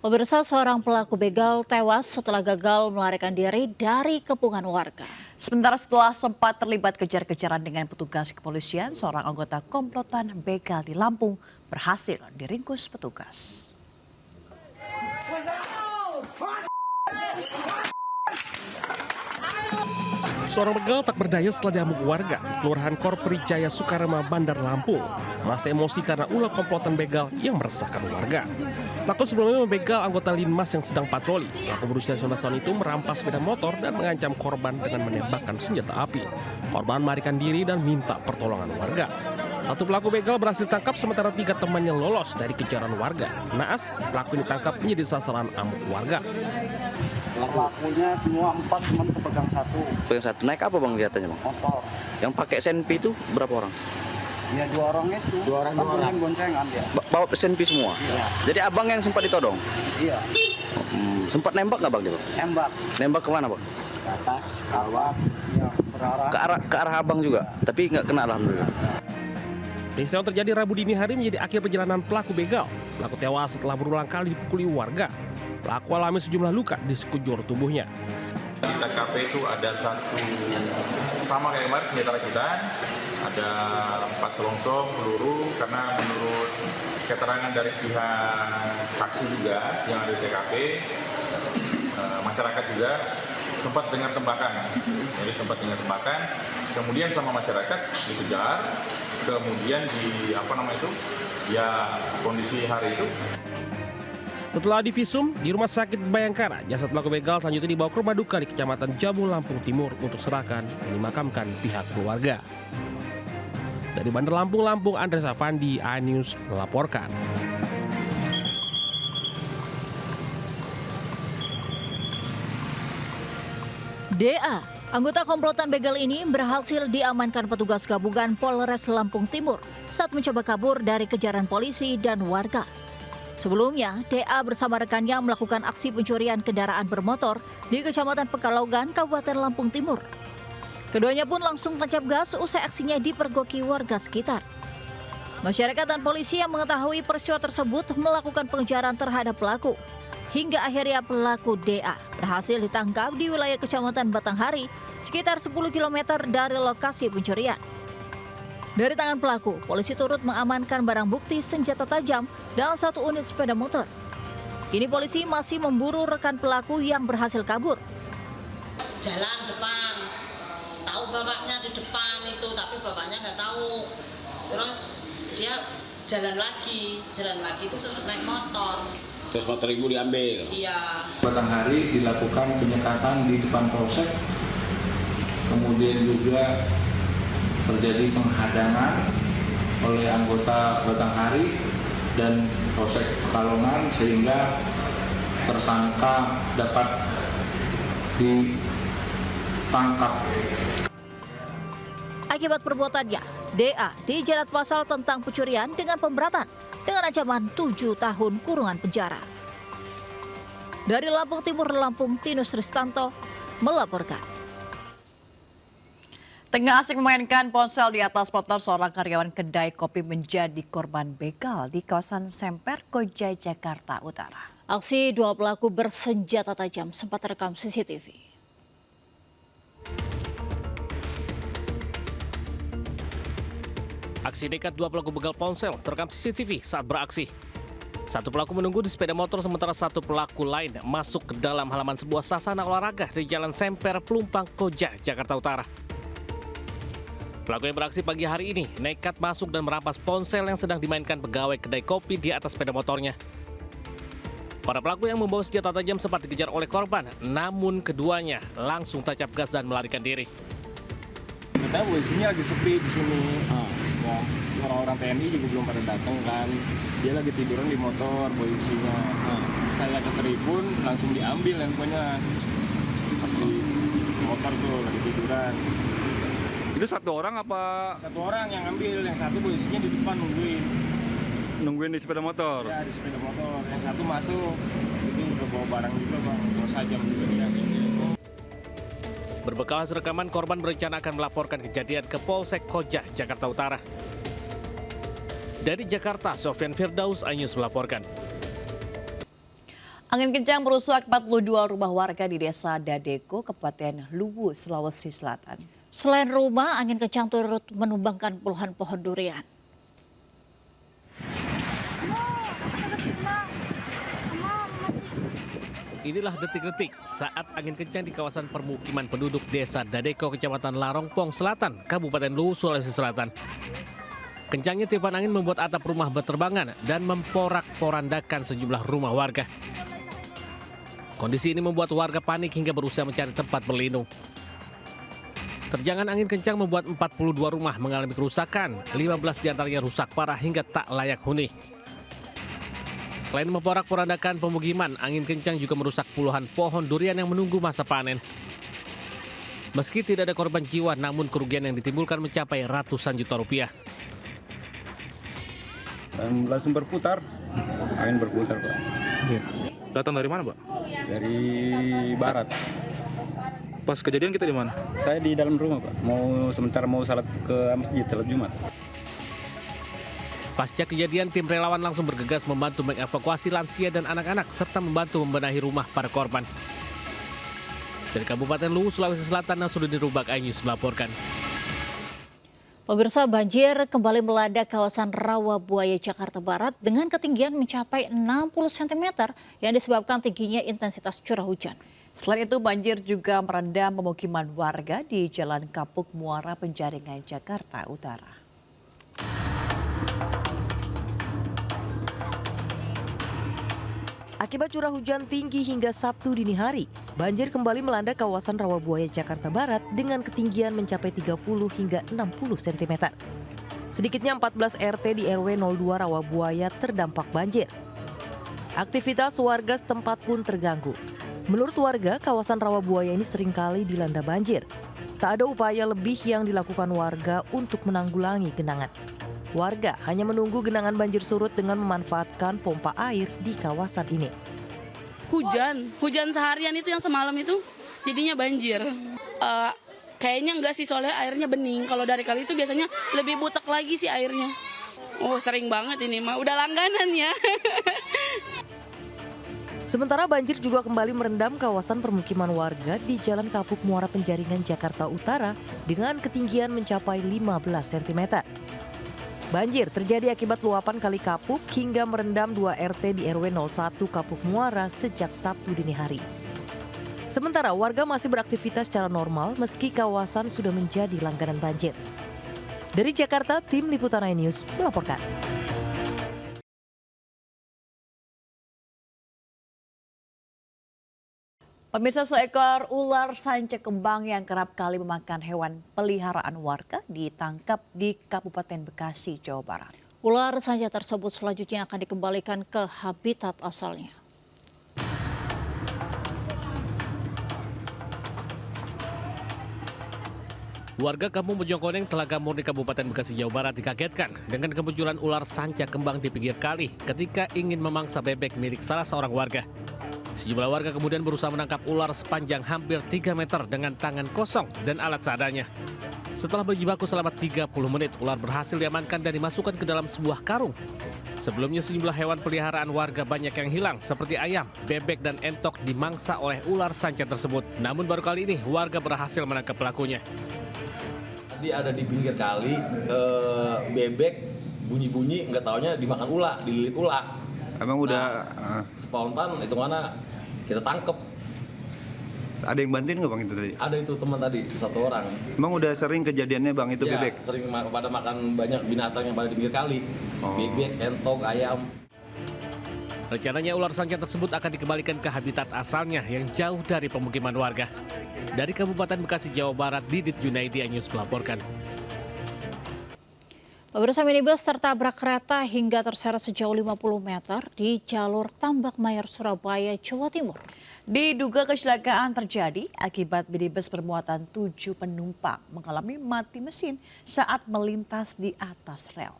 Pemirsa, seorang pelaku begal tewas setelah gagal melarikan diri dari kepungan warga. Sementara setelah sempat terlibat kejar-kejaran dengan petugas kepolisian, seorang anggota komplotan begal di Lampung berhasil diringkus petugas. Seorang begal tak berdaya setelah diamuk warga di Kelurahan Korpri Jaya Sukarema, Bandar Lampung. Masih emosi karena ulah komplotan begal yang meresahkan warga. Pelaku sebelumnya membegal anggota Linmas yang sedang patroli. Pelaku berusia 19 tahun itu merampas sepeda motor dan mengancam korban dengan menembakkan senjata api. Korban melarikan diri dan minta pertolongan warga. Satu pelaku begal berhasil tangkap sementara 3 temannya lolos dari kejaran warga. Naas, pelaku ditangkap menjadi sasaran amuk warga. Pelakunya semua 4, cuman kepegang satu. Pegang satu. Naik apa bang di atasnya bang? Motor. Yang pakai senpi itu berapa orang? Ya 2 orang itu. 2 orang. Bonceng-boncengan dia. Bawa senpi semua? Iya. Jadi abang yang sempat ditodong? Iya. Sempat nembak nggak bang dia bang? Nembak. Nembak kemana bang? Ke atas, awas, ya berarah. Ke arah abang juga? Tapi nggak kena alhamdulillah. Peristiwa terjadi Rabu dini hari menjadi akhir perjalanan pelaku begal. Pelaku tewas setelah berulang kali dipukuli warga. Pelaku alami sejumlah luka di sekujur tubuhnya. Di TKP itu ada satu, sama kayak kemarin senjata rakitan, ada 4 selongsong peluru, karena menurut keterangan dari pihak saksi juga yang ada di TKP, masyarakat juga sempat dengar tembakan. Jadi sempat dengar tembakan, kemudian sama masyarakat dikejar, kemudian kondisi hari itu. Setelah divisum di Rumah Sakit Bayangkara, jasad pelaku begal selanjutnya dibawa ke rumah duka di Kecamatan Jamu, Lampung Timur untuk serahkan dan dimakamkan pihak keluarga. Dari Bandar Lampung, Andres Avandi, iNews melaporkan. DA, anggota komplotan begal ini berhasil diamankan petugas gabungan Polres Lampung Timur saat mencoba kabur dari kejaran polisi dan warga. Sebelumnya, DA bersama rekannya melakukan aksi pencurian kendaraan bermotor di Kecamatan Pekalongan, Kabupaten Lampung Timur. Keduanya pun langsung tancap gas usai aksinya dipergoki warga sekitar. Masyarakat dan polisi yang mengetahui peristiwa tersebut melakukan pengejaran terhadap pelaku. Hingga akhirnya pelaku DA berhasil ditangkap di wilayah Kecamatan Batanghari, sekitar 10 km dari lokasi pencurian. Dari tangan pelaku, polisi turut mengamankan barang bukti senjata tajam dan 1 unit sepeda motor. Kini polisi masih memburu rekan pelaku yang berhasil kabur. Jalan depan, tahu bapaknya di depan itu, tapi bapaknya nggak tahu. Terus dia jalan lagi itu terus naik motor. Terus motor ibu diambil? Iya. Batanghari dilakukan penyekatan di depan polsek, kemudian juga terjadi penghadangan oleh anggota Batanghari dan Polsek Pekalongan sehingga tersangka dapat ditangkap. Akibat perbuatannya, DA dijerat pasal tentang pencurian dengan pemberatan dengan ancaman 7 tahun kurungan penjara. Dari Lampung Timur, Lampung, Tinus Ristanto melaporkan. Tengah asik memainkan ponsel di atas motor, seorang karyawan kedai kopi menjadi korban begal di kawasan Semper, Koja, Jakarta Utara. Aksi 2 pelaku bersenjata tajam sempat terekam CCTV. Aksi nekat 2 pelaku begal ponsel terekam CCTV saat beraksi. Satu pelaku menunggu di sepeda motor sementara satu pelaku lain masuk ke dalam halaman sebuah sasana olahraga di Jalan Semper, Pelumpang, Koja, Jakarta Utara. Pelaku yang beraksi pagi hari ini nekat masuk dan merampas ponsel yang sedang dimainkan pegawai kedai kopi di atas sepeda motornya. Para pelaku yang membawa senjata tajam sempat dikejar oleh korban, namun keduanya langsung tancap gas dan melarikan diri. Kita posisinya lagi sepi di sini. Ya, orang-orang TNI juga belum pada datang kan. Dia lagi tiduran di motor posisinya. Saya ke tribun langsung diambil handphonenya. Pasti motor tuh lagi tiduran. Itu 1 orang apa? 1 orang yang ambil, yang satu posisinya di depan nungguin. Nungguin di sepeda motor? Ya, di sepeda motor. Yang satu masuk, itu udah bawa barang juga bang, bawa sajam juga dia. Berbekal hasil rekaman, korban berencana akan melaporkan kejadian ke Polsek Koja, Jakarta Utara. Dari Jakarta, Sofyan Firdaus, iNews melaporkan. Angin kencang merusak 42 rumah warga di Desa Dadeko, Kabupaten Luwu, Sulawesi Selatan. Selain rumah, angin kencang turut menumbangkan puluhan pohon durian. Inilah detik-detik saat angin kencang di kawasan permukiman penduduk Desa Dadeko, Kecamatan Larongpong Selatan, Kabupaten Luwu, Sulawesi Selatan. Kencangnya tiupan angin membuat atap rumah berterbangan dan memporak-porandakan sejumlah rumah warga. Kondisi ini membuat warga panik hingga berusaha mencari tempat berlindung. Terjangan angin kencang membuat 42 rumah mengalami kerusakan, 15 diantaranya rusak parah hingga tak layak huni. Selain memporak-porandakan pemukiman, angin kencang juga merusak puluhan pohon durian yang menunggu masa panen. Meski tidak ada korban jiwa, namun kerugian yang ditimbulkan mencapai ratusan juta rupiah. Dan langsung berputar, angin berputar Pak. Datang dari mana, Pak? Dari barat. Pas kejadian kita di mana? Saya di dalam rumah Pak, sementara mau salat ke masjid, salat Jumat. Pasca kejadian, tim relawan langsung bergegas membantu mengevakuasi lansia dan anak-anak serta membantu membenahi rumah para korban. Dari Kabupaten Luwu, Sulawesi Selatan, Nasruddin Rubak, iNews melaporkan. Pemirsa, banjir kembali melanda kawasan Rawabuaya, Jakarta Barat dengan ketinggian mencapai 60 cm yang disebabkan tingginya intensitas curah hujan. Selain itu, banjir juga merendam pemukiman warga di Jalan Kapuk Muara Penjaringan, Jakarta Utara. Akibat curah hujan tinggi hingga Sabtu dini hari, banjir kembali melanda kawasan Rawabuaya, Jakarta Barat dengan ketinggian mencapai 30 hingga 60 cm. Sedikitnya 14 RT di RW 02 Rawabuaya terdampak banjir. Aktivitas warga setempat pun terganggu. Menurut warga, kawasan Rawabuaya ini seringkali dilanda banjir. Tak ada upaya lebih yang dilakukan warga untuk menanggulangi genangan. Warga hanya menunggu genangan banjir surut dengan memanfaatkan pompa air di kawasan ini. Hujan seharian itu yang semalam itu jadinya banjir. Kayaknya enggak sih, soalnya airnya bening. Kalau dari kali itu biasanya lebih butek lagi sih airnya. Oh, sering banget ini mah, udah langganan ya. Sementara banjir juga kembali merendam kawasan permukiman warga di Jalan Kapuk Muara Penjaringan, Jakarta Utara dengan ketinggian mencapai 15 cm. Banjir terjadi akibat luapan Kali Kapuk hingga merendam 2 RT di RW 01 Kapuk Muara sejak Sabtu dini hari. Sementara warga masih beraktivitas secara normal meski kawasan sudah menjadi langganan banjir. Dari Jakarta, tim Liputan iNews melaporkan. Pemirsa, seekor ular sanca kembang yang kerap kali memakan hewan peliharaan warga ditangkap di Kabupaten Bekasi, Jawa Barat. Ular sanca tersebut selanjutnya akan dikembalikan ke habitat asalnya. Warga Kampung Bojongkoneng, Telaga Murni, Kabupaten Bekasi, Jawa Barat dikagetkan dengan kemunculan ular sanca kembang di pinggir kali ketika ingin memangsa bebek milik salah seorang warga. Sejumlah warga kemudian berusaha menangkap ular sepanjang hampir 3 meter dengan tangan kosong dan alat seadanya. Setelah berjibaku selama 30 menit, ular berhasil diamankan dan dimasukkan ke dalam sebuah karung. Sebelumnya sejumlah hewan peliharaan warga banyak yang hilang seperti ayam, bebek, dan entok dimangsa oleh ular sanca tersebut. Namun baru kali ini warga berhasil menangkap pelakunya. Tadi ada di pinggir kali, bebek bunyi-bunyi, nggak taunya dimakan ular, dililit ular. Emang udah spontan itu mana kita tangkep. Ada yang bantuin nggak Bang itu tadi? Ada itu teman tadi, 1 orang. Emang udah sering kejadiannya Bang itu ya, bebek? Sering pada makan banyak binatang yang pada di pinggir kali. Bebek, entok, ayam. Rencananya ular sanca tersebut akan dikembalikan ke habitat asalnya yang jauh dari pemukiman warga. Dari Kabupaten Bekasi, Jawa Barat, Didit Junaidi, iNews melaporkan. Pemirsa, minibus tertabrak kereta hingga terseret sejauh 50 meter di jalur Tambak Mayor, Surabaya, Jawa Timur. Diduga kecelakaan terjadi akibat minibus bermuatan 7 penumpang mengalami mati mesin saat melintas di atas rel.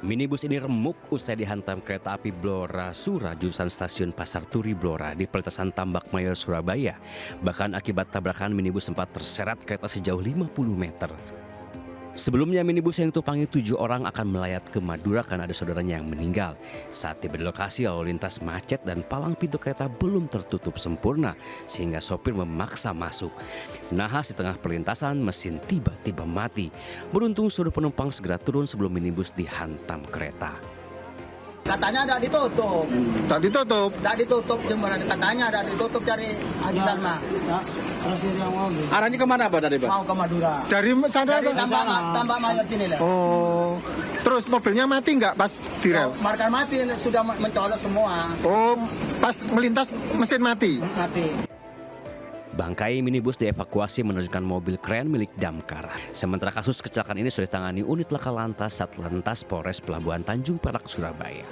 Minibus ini remuk usai dihantam kereta api Blora Sura jurusan stasiun Pasar Turi Blora di perlintasan Tambak Mayor, Surabaya. Bahkan akibat tabrakan minibus sempat terseret kereta sejauh 50 meter. Sebelumnya minibus yang ditumpangi 7 orang akan melayat ke Madura karena ada saudaranya yang meninggal. Saat tiba di lokasi lalu lintas macet dan palang pintu kereta belum tertutup sempurna sehingga sopir memaksa masuk. Nahas di tengah perlintasan mesin tiba-tiba mati. Beruntung seluruh penumpang segera turun sebelum minibus dihantam kereta. Katanya ada ditutup. Tak ditutup? Tak ditutup, cuma katanya ada ditutup dari Haji Salma. Arahnya kemana Pak tadi Pak? Mau ke Madura. Dari sana? Dari tambak mayor sini lah. Oh, terus mobilnya mati nggak pas di rel? Markah mati, sudah mencolok semua. Oh, pas melintas mesin mati? Mati. Bangkai minibus dievakuasi menerjunkan mobil kren milik damkar. Sementara kasus kecelakaan ini sudah ditangani unit laka lantas Satlantas Polres Pelabuhan Tanjung Perak, Surabaya.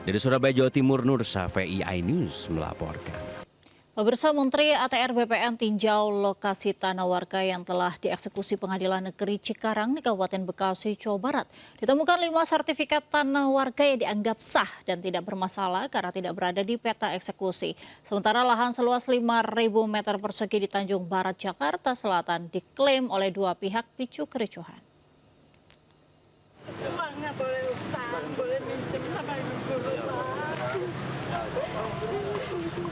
Dari Surabaya, Jawa Timur, Nur Safei, iNews melaporkan. Pemirsa, Menteri ATR BPN tinjau lokasi tanah warga yang telah dieksekusi Pengadilan Negeri Cikarang di Kabupaten Bekasi, Jawa Barat. Ditemukan 5 sertifikat tanah warga yang dianggap sah dan tidak bermasalah karena tidak berada di peta eksekusi. Sementara lahan seluas 5.000 meter persegi di Tanjung Barat, Jakarta Selatan diklaim oleh 2 pihak picu kericuhan. Uangnya boleh utang, boleh minjem sama ibu.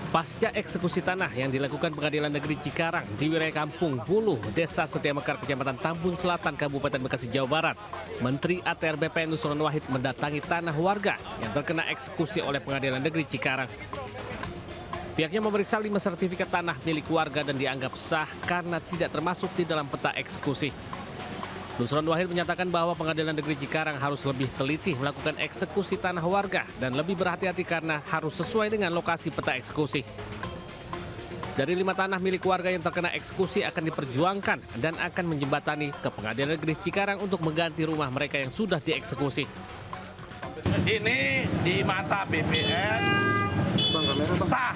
Pasca eksekusi tanah yang dilakukan Pengadilan Negeri Cikarang di wilayah Kampung Buluh, Desa Setiamekar, Kecamatan Tambun Selatan, Kabupaten Bekasi, Jawa Barat, Menteri ATR BPN Nusron Wahid mendatangi tanah warga yang terkena eksekusi oleh Pengadilan Negeri Cikarang. Pihaknya memeriksa 5 sertifikat tanah milik warga dan dianggap sah karena tidak termasuk di dalam peta eksekusi. Nusron Wahid menyatakan bahwa Pengadilan Negeri Cikarang harus lebih teliti melakukan eksekusi tanah warga dan lebih berhati-hati karena harus sesuai dengan lokasi peta eksekusi. Dari 5 tanah milik warga yang terkena eksekusi akan diperjuangkan dan akan menjembatani ke Pengadilan Negeri Cikarang untuk mengganti rumah mereka yang sudah dieksekusi. Ini di mata BPN sah,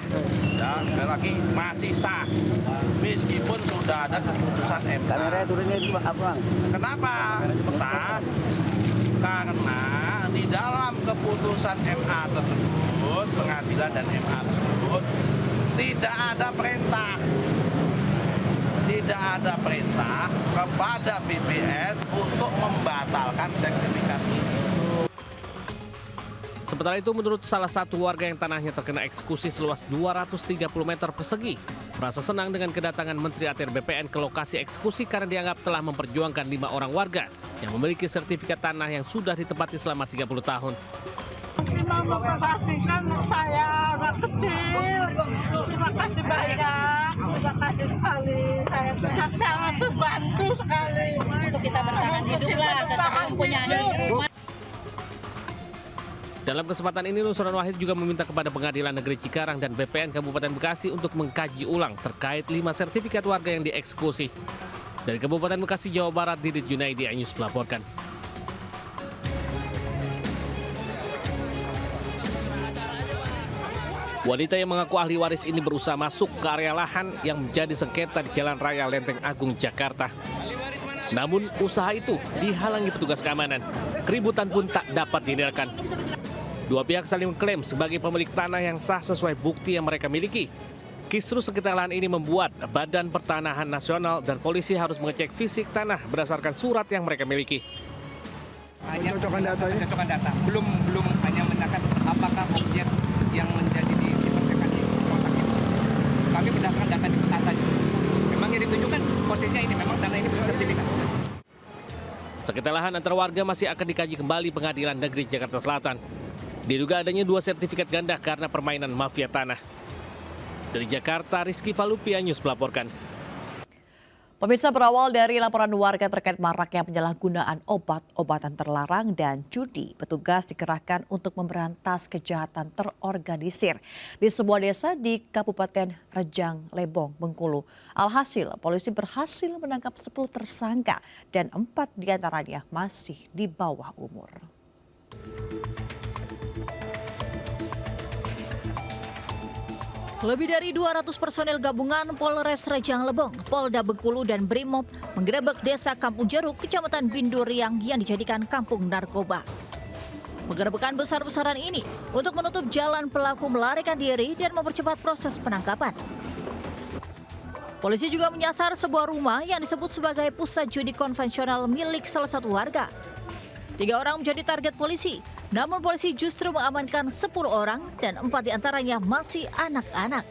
ya, sekali lagi masih sah, meskipun sudah ada keputusan MK. Kamera turunnya itu apa? Kenapa sah? Karena di dalam keputusan MA tersebut, pengadilan dan MA tersebut tidak ada perintah kepada BPN untuk membatalkan sertifikat itu. Sementara itu, menurut salah satu warga yang tanahnya terkena eksekusi seluas 230 meter persegi, merasa senang dengan kedatangan Menteri ATR BPN ke lokasi eksekusi karena dianggap telah memperjuangkan 5 orang warga yang memiliki sertifikat tanah yang sudah ditempati selama 30 tahun. Terima memperhatikan saya anak kecil. Terima kasih banyak. Terima kasih sekali. Saya sangat terbantu sekali. Untuk kita bertahan hidup lah, kita punya rumah. Dalam kesempatan ini, Nusron Wahid juga meminta kepada Pengadilan Negeri Cikarang dan BPN Kabupaten Bekasi untuk mengkaji ulang terkait 5 sertifikat warga yang dieksekusi. Dari Kabupaten Bekasi, Jawa Barat, Didit Junaidi, iNews melaporkan. Wanita yang mengaku ahli waris ini berusaha masuk ke area lahan yang menjadi sengketa di Jalan Raya Lenteng Agung, Jakarta. Namun usaha itu dihalangi petugas keamanan. Keributan pun tak dapat dihindarkan. 2 pihak saling mengklaim sebagai pemilik tanah yang sah sesuai bukti yang mereka miliki. Kisru sengketa lahan ini membuat Badan Pertanahan Nasional dan polisi harus mengecek fisik tanah berdasarkan surat yang mereka miliki. Hanya cocokan data, belum hanya menanyakan apakah objek yang menjadi dipersekan di kotak itu. Kami berdasarkan data di peta saja. Memang yang ditunjukkan posisinya ini, memang tanah ini belum sertifikat. Sengketa lahan antar warga masih akan dikaji kembali Pengadilan Negeri Jakarta Selatan. Diduga adanya 2 sertifikat ganda karena permainan mafia tanah. Dari Jakarta, Rizky Falupi, iNews melaporkan. Pemirsa, berawal dari laporan warga terkait maraknya penyalahgunaan obat-obatan terlarang dan judi, petugas dikerahkan untuk memberantas kejahatan terorganisir di sebuah desa di Kabupaten Rejang Lebong, Bengkulu. Alhasil, polisi berhasil menangkap 10 tersangka dan 4 diantaranya masih di bawah umur. Lebih dari 200 personel gabungan Polres Rejang Lebong, Polda Bengkulu, dan Brimob menggerebek desa Kampung Jeruk, Kecamatan Binduriang yang dijadikan kampung narkoba. Penggerebekan besar-besaran ini untuk menutup jalan pelaku melarikan diri dan mempercepat proses penangkapan. Polisi juga menyasar sebuah rumah yang disebut sebagai pusat judi konvensional milik salah satu warga. 3 orang menjadi target polisi, namun polisi justru mengamankan 10 orang dan 4 diantaranya masih anak-anak.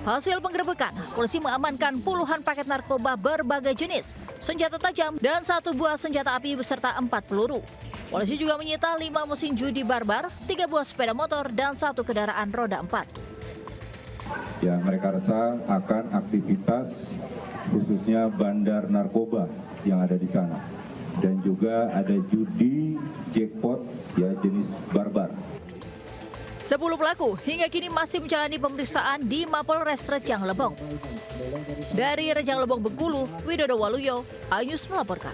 Hasil penggerebekan, polisi mengamankan puluhan paket narkoba berbagai jenis, senjata tajam, dan 1 buah senjata api beserta 4 peluru. Polisi juga menyita 5 mesin judi barbar, 3 buah sepeda motor, dan 1 kendaraan roda 4. Ya, mereka resah akan aktivitas khususnya bandar narkoba yang ada di sana. Dan juga ada judi jackpot ya jenis barbar. 10 pelaku hingga kini masih menjalani pemeriksaan di Mapolres Rejang Lebong. Dari Rejang Lebong Bengkulu, Widodo Waluyo, iNews melaporkan.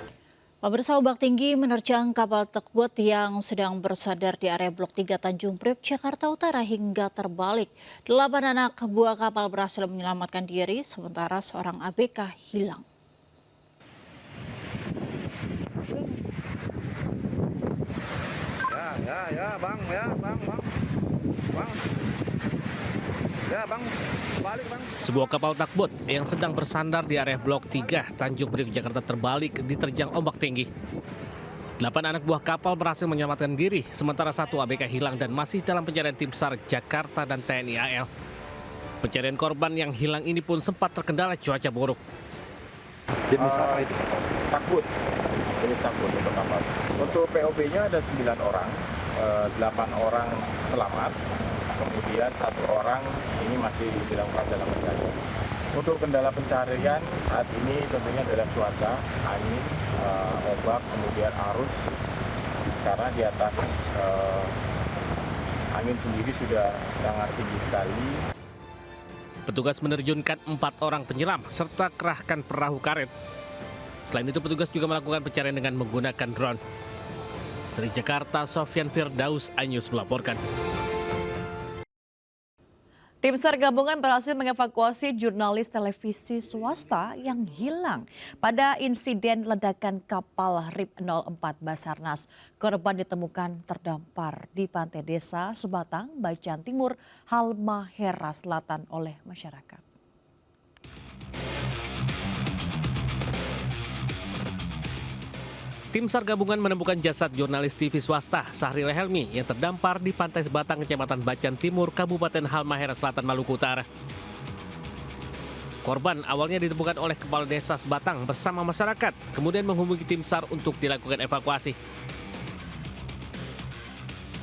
Pemirsa, ombak tinggi menerjang kapal tugboat yang sedang bersandar di area Blok 3 Tanjung Priok, Jakarta Utara hingga terbalik. 8 anak buah kapal berhasil menyelamatkan diri, sementara seorang ABK hilang. Ya, bang. Ya, bang, balik, bang. Sebuah kapal tugboat yang sedang bersandar di area Blok 3 Tanjung Priok, Jakarta terbalik diterjang ombak tinggi. 8 anak buah kapal berhasil menyelamatkan diri, sementara 1 ABK hilang dan masih dalam pencarian tim SAR Jakarta dan TNI AL. Pencarian korban yang hilang ini pun sempat terkendala cuaca buruk. Jenis apa itu? Tugboat. Jenis tugboat untuk kapal. Untuk POB-nya ada 9 orang, 8 orang selamat. Kemudian 1 orang ini masih dilakukan dalam pencarian. Untuk kendala pencarian saat ini tentunya adalah cuaca, angin, ombak, kemudian arus. Karena di atas angin sendiri sudah sangat tinggi sekali. Petugas menerjunkan 4 orang penyelam serta kerahkan perahu karet. Selain itu, petugas juga melakukan pencarian dengan menggunakan drone. Dari Jakarta, Sofyan Firdaus, iNews melaporkan. Tim SAR gabungan berhasil mengevakuasi jurnalis televisi swasta yang hilang pada insiden ledakan kapal RIP 04 Basarnas. Korban ditemukan terdampar di pantai desa Sebatang, Bacan Timur, Halmahera Selatan oleh masyarakat. Tim SAR gabungan menemukan jasad jurnalis TV swasta Sahril Helmi yang terdampar di pantai Sebatang, Kecamatan Bacan Timur, Kabupaten Halmahera Selatan, Maluku Utara. Korban awalnya ditemukan oleh Kepala Desa Sebatang bersama masyarakat, kemudian menghubungi tim SAR untuk dilakukan evakuasi.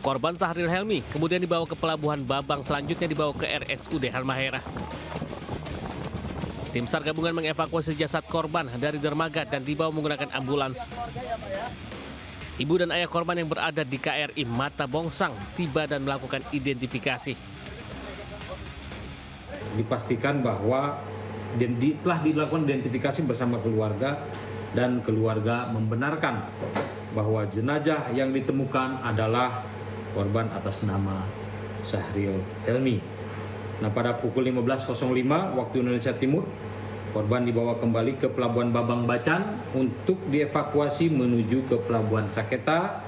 Korban Sahril Helmi kemudian dibawa ke Pelabuhan Babang, selanjutnya dibawa ke RSUD Halmahera. Tim SAR gabungan mengevakuasi jasad korban dari dermaga dan dibawa menggunakan ambulans. Ibu dan ayah korban yang berada di KRI Mata Bongsang tiba dan melakukan identifikasi. Dipastikan bahwa telah dilakukan identifikasi bersama keluarga dan keluarga membenarkan bahwa jenazah yang ditemukan adalah korban atas nama Sahril Helmi. Nah, pada pukul 15.05 waktu Indonesia Timur, korban dibawa kembali ke Pelabuhan Babang Bacan untuk dievakuasi menuju ke Pelabuhan Saketa.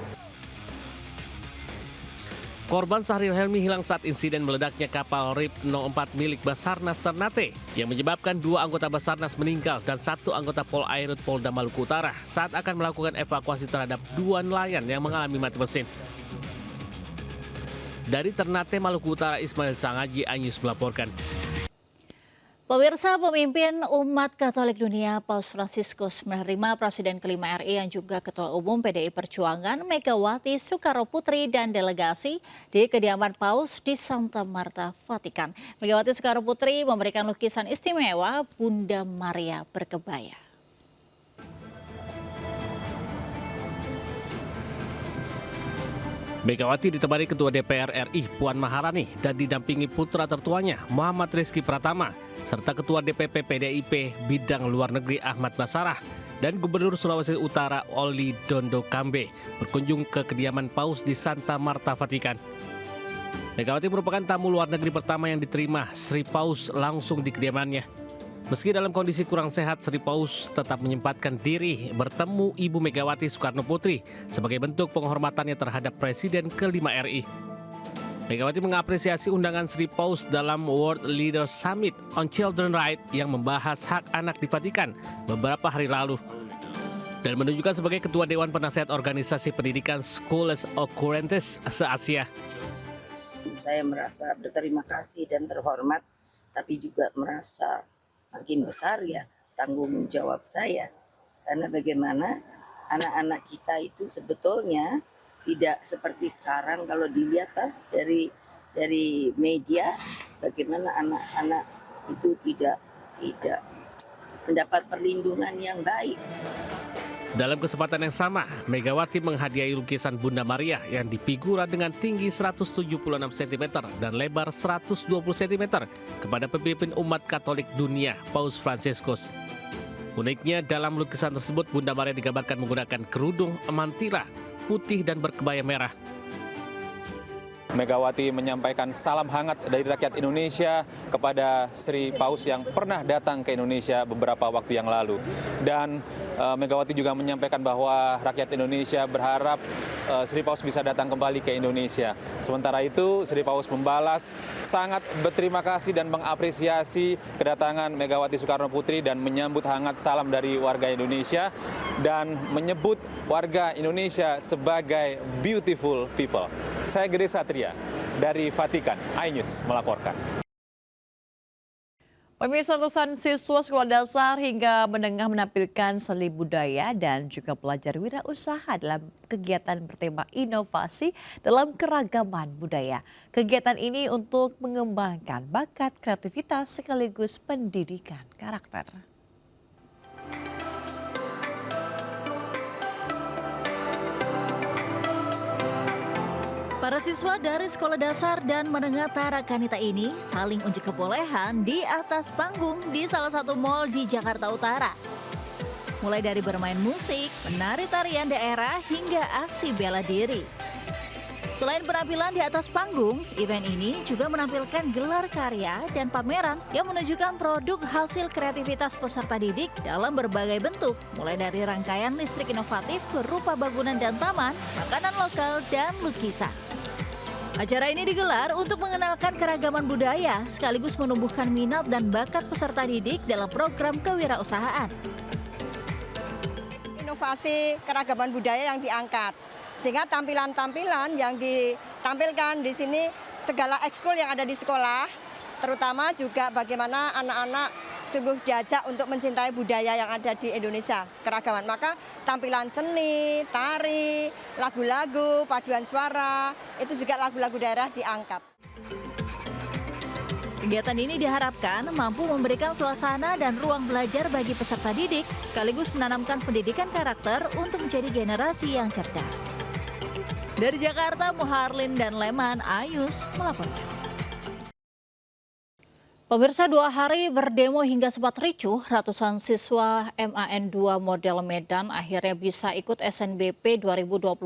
Korban Sahril Helmi hilang saat insiden meledaknya kapal RIP 04 milik Basarnas Ternate yang menyebabkan 2 anggota Basarnas meninggal dan 1 anggota Polairut Polda Maluku Utara saat akan melakukan evakuasi terhadap 2 nelayan yang mengalami mati mesin. Dari Ternate, Maluku Utara, Ismail Sangaji, iNews melaporkan. Pemirsa, pemimpin umat Katolik dunia Paus Fransiskus menerima Presiden kelima RI yang juga Ketua Umum PDI Perjuangan Megawati Soekarno Putri dan delegasi di kediaman Paus di Santa Marta, Vatikan. Megawati Soekarno Putri memberikan lukisan istimewa Bunda Maria berkebaya. Megawati ditemani Ketua DPR RI Puan Maharani dan didampingi putra tertuanya Muhammad Rizky Pratama serta Ketua DPP PDIP Bidang Luar Negeri Ahmad Basarah dan Gubernur Sulawesi Utara Oli Dondo Kambe berkunjung ke kediaman Paus di Santa Marta, Vatikan. Megawati merupakan tamu luar negeri pertama yang diterima Sri Paus langsung di kediamannya. Meski dalam kondisi kurang sehat, Sri Paus tetap menyempatkan diri bertemu Ibu Megawati Soekarno Putri sebagai bentuk penghormatannya terhadap Presiden kelima RI. Megawati mengapresiasi undangan Sri Paus dalam World Leaders Summit on Children Right yang membahas hak anak di Vatikan beberapa hari lalu. Dan menunjukkan sebagai Ketua Dewan Penasehat Organisasi Pendidikan Schools Occurrentes se-Asia. Saya merasa berterima kasih dan terhormat, tapi juga merasa makin besar ya tanggung jawab saya. Karena bagaimana anak-anak kita itu sebetulnya tidak seperti sekarang kalau dilihat dari media, bagaimana anak-anak itu tidak mendapat perlindungan yang baik. Dalam kesempatan yang sama, Megawati menghadiahi lukisan Bunda Maria yang difigura dengan tinggi 176 cm dan lebar 120 cm kepada pemimpin umat Katolik dunia, Paus Fransiskus. Uniknya dalam lukisan tersebut, Bunda Maria digambarkan menggunakan kerudung mantila putih dan berkebaya merah. Megawati menyampaikan salam hangat dari rakyat Indonesia kepada Sri Paus yang pernah datang ke Indonesia beberapa waktu yang lalu. Dan Megawati juga menyampaikan bahwa rakyat Indonesia berharap Sri Paus bisa datang kembali ke Indonesia. Sementara itu, Sri Paus membalas sangat berterima kasih dan mengapresiasi kedatangan Megawati Soekarno Putri dan menyambut hangat salam dari warga Indonesia dan menyebut warga Indonesia sebagai beautiful people. Saya Gede Satria dari Vatikan, iNews melaporkan. Pemirsa, ratusan siswa sekolah dasar hingga menengah menampilkan seni budaya dan juga pelajar wirausaha dalam kegiatan bertema inovasi dalam keragaman budaya. Kegiatan ini untuk mengembangkan bakat, kreativitas sekaligus pendidikan karakter. Para siswa dari sekolah dasar dan menengah Tarakanita ini saling unjuk kebolehan di atas panggung di salah satu mal di Jakarta Utara. Mulai dari bermain musik, menari tarian daerah, hingga aksi bela diri. Selain penampilan di atas panggung, event ini juga menampilkan gelar karya dan pameran yang menunjukkan produk hasil kreativitas peserta didik dalam berbagai bentuk, mulai dari rangkaian listrik inovatif berupa bangunan dan taman, makanan lokal, dan lukisan. Acara ini digelar untuk mengenalkan keragaman budaya sekaligus menumbuhkan minat dan bakat peserta didik dalam program kewirausahaan. Inovasi keragaman budaya yang diangkat, sehingga tampilan-tampilan yang ditampilkan di sini segala ekskul yang ada di sekolah, terutama juga bagaimana anak-anak sungguh diajak untuk mencintai budaya yang ada di Indonesia, keragaman. Maka tampilan seni, tari, lagu-lagu, paduan suara, itu juga lagu-lagu daerah diangkat. Kegiatan ini diharapkan mampu memberikan suasana dan ruang belajar bagi peserta didik, sekaligus menanamkan pendidikan karakter untuk menjadi generasi yang cerdas. Dari Jakarta, Muharlin dan Leman, iNews melaporkan. Pemirsa, 2 hari berdemo hingga sempat ricuh, ratusan siswa MAN 2 model Medan akhirnya bisa ikut SNBP 2025.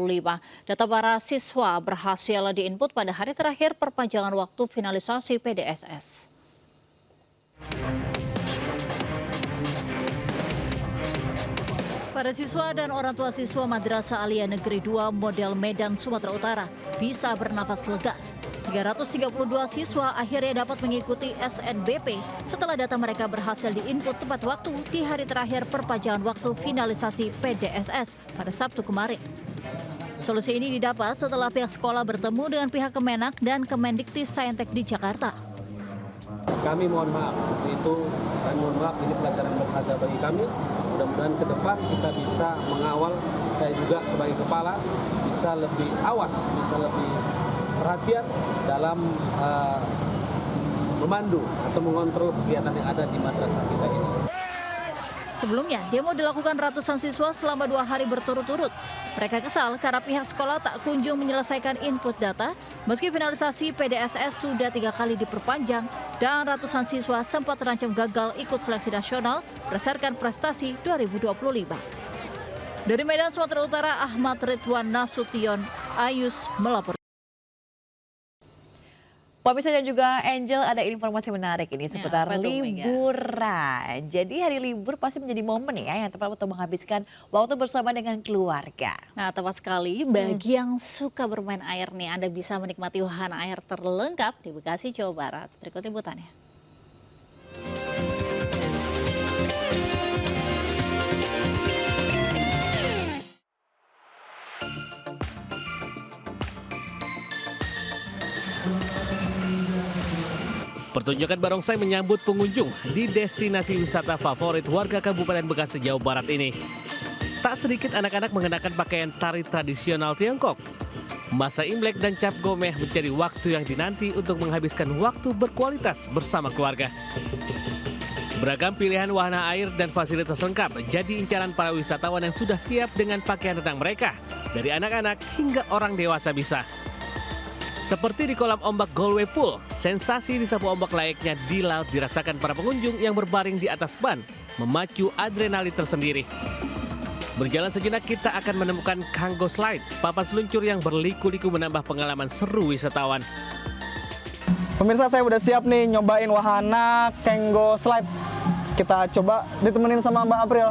Data para siswa berhasil diinput pada hari terakhir perpanjangan waktu finalisasi PDSS. Para siswa dan orang tua siswa Madrasah Alia Negeri 2 model Medan, Sumatera Utara bisa bernafas lega. 332 siswa akhirnya dapat mengikuti SNBP setelah data mereka berhasil diinput tepat waktu di hari terakhir perpanjangan waktu finalisasi PDSS pada Sabtu kemarin. Solusi ini didapat setelah pihak sekolah bertemu dengan pihak Kemenak dan Kemendikti-Saintek di Jakarta. Kami mohon maaf, untuk itu kami mohon maaf, ini pelajaran berharga bagi kami. Mudah-mudahan ke depan kita bisa mengawal, saya juga sebagai kepala bisa lebih awas, bisa lebih perhatian dalam memandu atau mengontrol kegiatan yang ada di madrasah kita ini. Sebelumnya, demo dilakukan ratusan siswa selama 2 hari berturut-turut. Mereka kesal karena pihak sekolah tak kunjung menyelesaikan input data, meski finalisasi PDSS sudah 3 kali diperpanjang, dan ratusan siswa sempat terancam gagal ikut seleksi nasional berdasarkan prestasi 2025. Dari Medan, Sumatera Utara, Ahmad Ridwan Nasution, iNews melaporkan. Pemirsa dan juga Angel, ada informasi menarik ini seputar apa tuh, Mega? liburan. Jadi hari libur pasti menjadi momen ya yang tepat untuk menghabiskan waktu bersama dengan keluarga. Nah, tepat sekali bagi yang suka bermain air nih, Anda bisa menikmati wahana air terlengkap di Bekasi, Jawa Barat. Berikut liputannya. Pertunjukan barongsai menyambut pengunjung di destinasi wisata favorit warga Kabupaten Bekasi, Jawa Barat ini. Tak sedikit anak-anak mengenakan pakaian tari tradisional Tiongkok. Masa Imlek dan Cap Gomeh menjadi waktu yang dinanti untuk menghabiskan waktu berkualitas bersama keluarga. Beragam pilihan wahana air dan fasilitas lengkap jadi incaran para wisatawan yang sudah siap dengan pakaian renang mereka. Dari anak-anak hingga orang dewasa bisa. Seperti di kolam ombak Galway Pool, sensasi disapu ombak layaknya di laut dirasakan para pengunjung yang berbaring di atas ban, memacu adrenalin tersendiri. Berjalan sejenak kita akan menemukan Kanggo Slide, papan seluncur yang berliku-liku menambah pengalaman seru wisatawan. Pemirsa, saya udah siap nih nyobain wahana Kanggo Slide. Kita coba ditemenin sama Mbak April.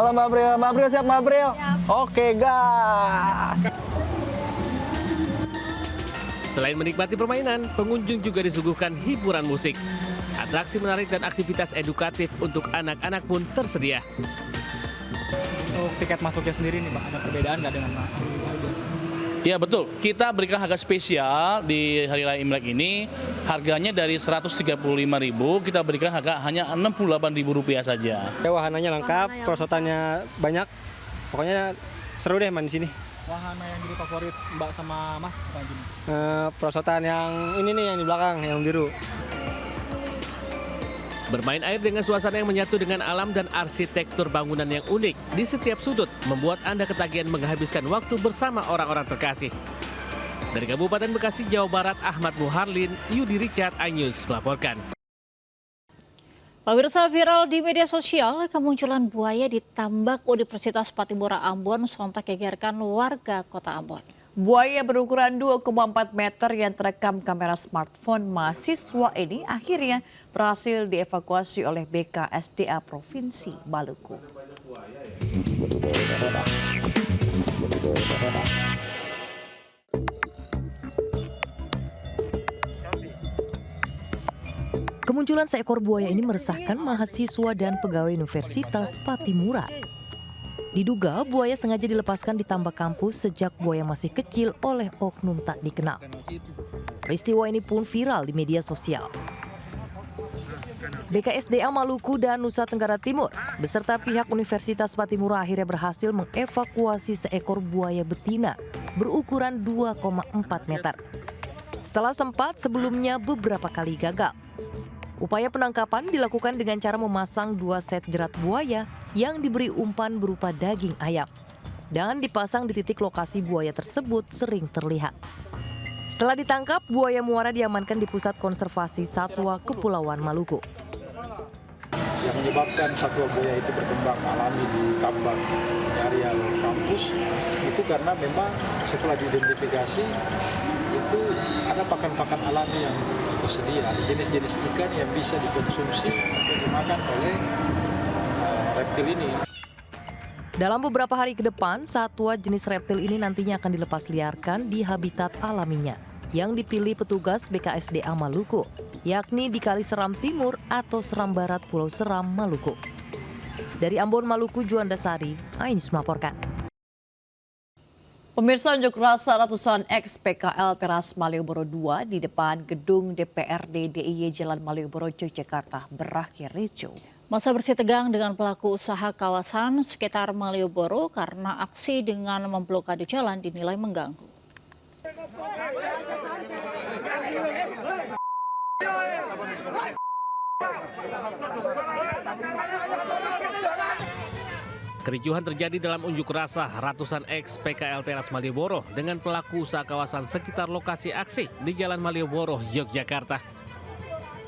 Halo Mbak April, Mbak April siap Mbak April? Oke gas. Selain menikmati permainan, pengunjung juga disuguhkan hiburan musik. Atraksi menarik dan aktivitas edukatif untuk anak-anak pun tersedia. Untuk tiket masuknya sendiri nih Pak, ada perbedaan nggak dengan hari biasa? Ya betul, kita berikan harga spesial di Hari Raya Imlek ini. Harganya dari Rp135.000, kita berikan harga hanya Rp68.000 saja. Wahananya lengkap, perosotannya banyak, pokoknya seru deh main di sini. Wahana yang jadi favorit Mbak sama Mas apa gini? Perosotan yang ini nih yang di belakang, yang biru. Bermain air dengan suasana yang menyatu dengan alam dan arsitektur bangunan yang unik di setiap sudut membuat Anda ketagihan menghabiskan waktu bersama orang-orang terkasih. Dari Kabupaten Bekasi, Jawa Barat, Ahmad Muharlin, Yudi Richard, iNews melaporkan. Pemirsa, viral di media sosial, kemunculan buaya di tambak Universitas Patimura Ambon sontak gegerkan warga kota Ambon. Buaya berukuran 2,4 meter yang terekam kamera smartphone mahasiswa ini akhirnya berhasil dievakuasi oleh BKSDA Provinsi Maluku. Kemunculan seekor buaya ini meresahkan mahasiswa dan pegawai Universitas Patimura. Diduga buaya sengaja dilepaskan di tambak kampus sejak buaya masih kecil oleh oknum tak dikenal. Peristiwa ini pun viral di media sosial. BKSDA Maluku dan Nusa Tenggara Timur beserta pihak Universitas Patimura akhirnya berhasil mengevakuasi seekor buaya betina berukuran 2,4 meter. Setelah sempat sebelumnya beberapa kali gagal. Upaya penangkapan dilakukan dengan cara memasang 2 set jerat buaya yang diberi umpan berupa daging ayam dan dipasang di titik lokasi buaya tersebut sering terlihat. Setelah ditangkap, buaya muara diamankan di Pusat Konservasi Satwa Kepulauan Maluku. Yang menyebabkan satwa buaya itu berkembang alami di tambak area kampus itu karena memang setelah diidentifikasi itu ada pakan-pakan alami yang tersedia, jenis-jenis ikan yang bisa dikonsumsi atau dimakan oleh reptil ini. Dalam beberapa hari ke depan, satwa jenis reptil ini nantinya akan dilepas liarkan di habitat alaminya yang dipilih petugas BKSDA Maluku, yakni di Kali Seram Timur atau Seram Barat Pulau Seram, Maluku. Dari Ambon, Maluku, Juanda Sari, iNews melaporkan. Pemirsa, unjuk rasa ratusan ex-PKL Teras Malioboro II di depan gedung DPRD DIY Jalan Malioboro, Yogyakarta berakhir ricuh. Masa bersih tegang dengan pelaku usaha kawasan sekitar Malioboro karena aksi dengan memblokade jalan dinilai mengganggu. Kericuhan terjadi dalam unjuk rasa ratusan ex-PKL Teras Malioboro dengan pelaku usaha kawasan sekitar lokasi aksi di Jalan Malioboro, Yogyakarta.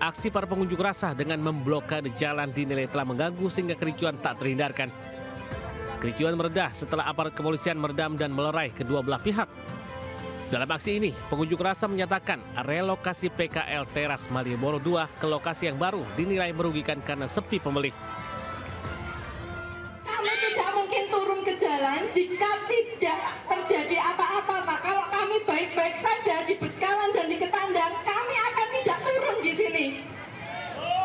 Aksi para pengunjuk rasa dengan memblokade jalan dinilai telah mengganggu sehingga kericuhan tak terhindarkan. Kericuhan meredah setelah aparat kepolisian meredam dan melerai kedua belah pihak. Dalam aksi ini, pengunjuk rasa menyatakan relokasi PKL Teras Malioboro II ke lokasi yang baru dinilai merugikan karena sepi pembeli. Kami tidak mungkin turun ke jalan jika tidak terjadi apa-apa, Pak. Kalau kami baik-baik saja di Beskalan dan di Ketandang, kami akan tidak turun di sini.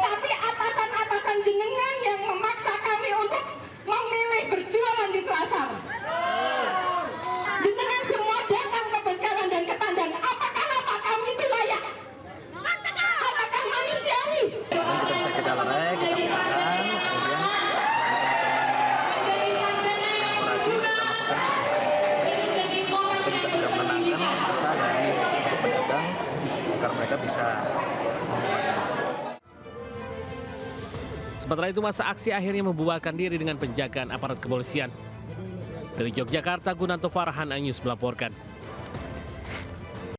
Tapi atasan-atasan jenengan yang memaksa kami untuk memilih berjualan di Selasar. Jenengan semua datang ke Beskalan dan Ketandang. Apakah kami itu layak? Apakah manusiawi? Kita bisa kita lerai, kita pisahkan, kemudian operasi kita masukkan kita juga sudah menenangkan masa dari pedagang agar mereka bisa mengembangkan. Sementara itu masa aksi akhirnya membubarkan diri dengan penjagaan aparat kepolisian. Dari Yogyakarta, Gunanto Farhan, News melaporkan.